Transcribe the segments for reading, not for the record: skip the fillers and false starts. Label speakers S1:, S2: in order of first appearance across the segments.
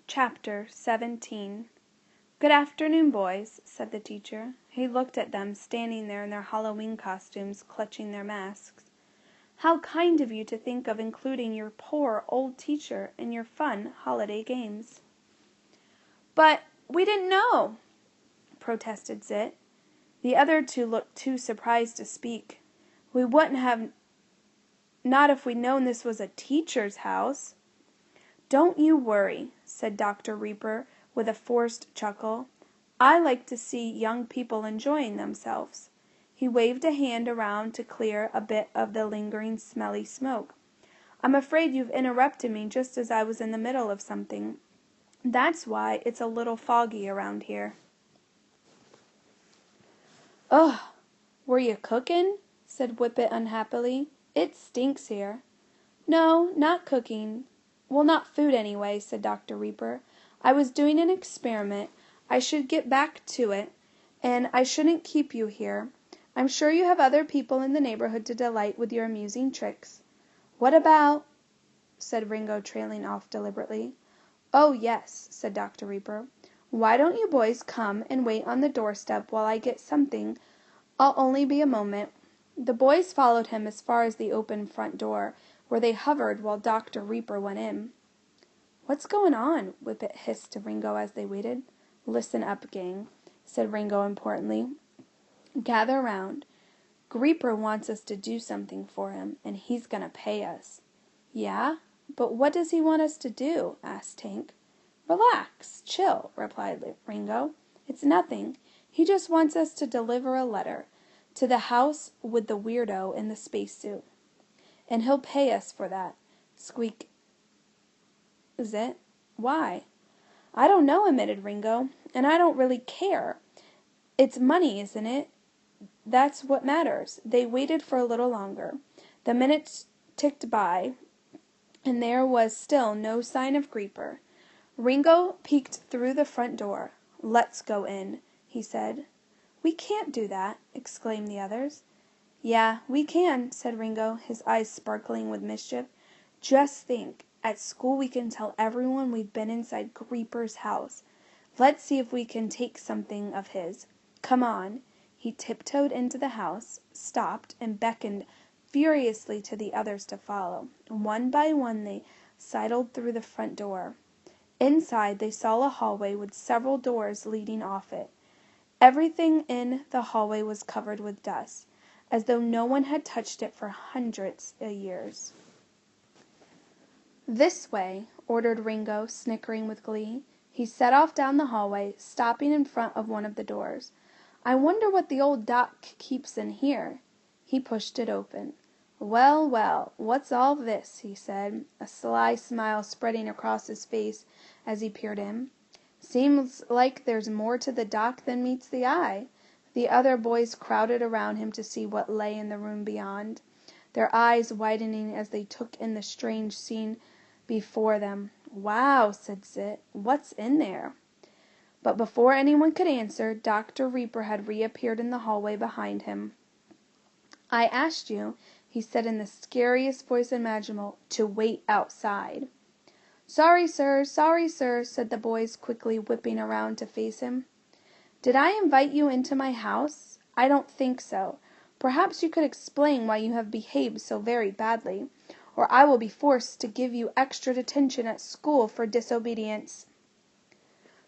S1: Chapter 17 "Good afternoon, boys," said the teacher. He looked at them standing there in their Halloween costumes, clutching their masks. "How kind of you to think of including your poor old teacher in your fun holiday games." "But we didn't know," protested Zit. The other two looked too surprised to speak. "We wouldn't have not if we'd known this was a teacher's house." "Don't you worry," said Dr. Reaper with a forced chuckle. "I like to see young people enjoying themselves." He waved a hand around to clear a bit of the lingering smelly smoke. "I'm afraid you've interrupted me just as I was in the middle of something. That's why it's a little foggy around here." "Ugh! Were you cooking?" said Whippet unhappily. "It stinks here." "No, not cooking. Well, not food anyway," said Dr. Reaper. "I was doing an experiment. I should get back to it, and I shouldn't keep you here. I'm sure you have other people in the neighborhood to delight with your amusing tricks." "What about—" said Ringo, trailing off deliberately. "Oh, yes," said Dr. Reaper. "Why don't you boys come and wait on the doorstep while I get something? I'll only be a moment." The boys followed him as far as the open front door, where they hovered while Dr. Reaper went in. "What's going on?" Whippet hissed to Ringo as they waited. "Listen up, gang," said Ringo importantly. "Gather round. Creeper wants us to do something for him, and he's gonna pay us." "Yeah? But what does he want us to do?" asked Tank. "Relax. Chill," replied Ringo. "It's nothing. He just wants us to deliver a letter to the house with the weirdo in the spacesuit. And he'll pay us for that." Squeak. "Zit? Why?" "I don't know," admitted Ringo. "And I don't really care. It's money, isn't it? That's what matters." They waited for a little longer. The minutes ticked by, and there was still no sign of Creeper. Ringo peeked through the front door. "Let's go in," he said. "We can't do that," exclaimed the others. "Yeah, we can," said Ringo, his eyes sparkling with mischief. "Just think, at school we can tell everyone we've been inside Creeper's house. Let's see if we can take something of his. Come on." He tiptoed into the house, stopped, and beckoned furiously to the others to follow. One by one they sidled through the front door. Inside they saw a hallway with several doors leading off it. Everything in the hallway was covered with dust, as though no one had touched it for hundreds of years. "This way," ordered Ringo, snickering with glee. He set off down the hallway, stopping in front of one of the doors. "I wonder what the old doc keeps in here." He pushed it open. "Well, well, what's all this?" he said, a sly smile spreading across his face as he peered in. "Seems like there's more to the doc than meets the eye." The other boys crowded around him to see what lay in the room beyond, their eyes widening as they took in the strange scene before them. "Wow," said Zit. "What's in there?" But before anyone could answer, Dr. Reaper had reappeared in the hallway behind him. "I asked you," he said in the scariest voice imaginable, "to wait outside." Sorry, sir," said the boys, quickly whipping around to face him. "Did I invite you into my house? I don't think so. Perhaps you could explain why you have behaved so very badly, or I will be forced to give you extra detention at school for disobedience."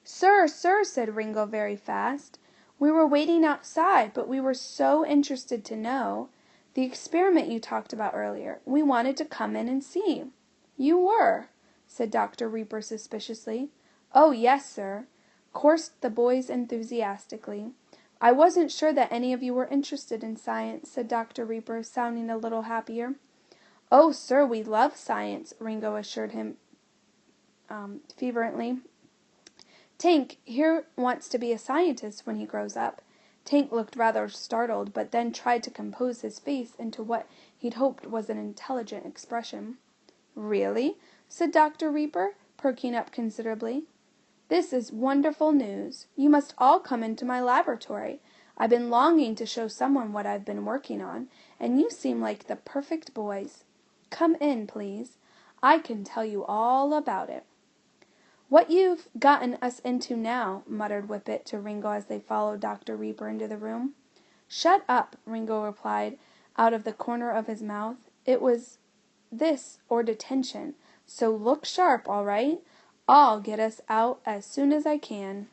S1: Sir," said Ringo very fast. "We were waiting outside, but we were so interested to know. The experiment you talked about earlier. We wanted to come in and see." "You were?" said Dr. Reaper suspiciously. "Oh, yes, sir," chorused the boys enthusiastically. "I wasn't sure that any of you were interested in science," said Dr. Reaper, sounding a little happier. "Oh, sir, we love science," Ringo assured him fervently. "Tank here wants to be a scientist when he grows up." Tank looked rather startled, but then tried to compose his face into what he'd hoped was an intelligent expression. "Really?" said Dr. Reaper, perking up considerably. "This is wonderful news. You must all come into my laboratory. I've been longing to show someone what I've been working on, and you seem like the perfect boys. Come in, please. I can tell you all about it." "What you've gotten us into now," muttered Whippet to Ringo as they followed Dr. Reaper into the room. "Shut up," Ringo replied out of the corner of his mouth. "It was this or detention, so look sharp, all right? I'll get us out as soon as I can."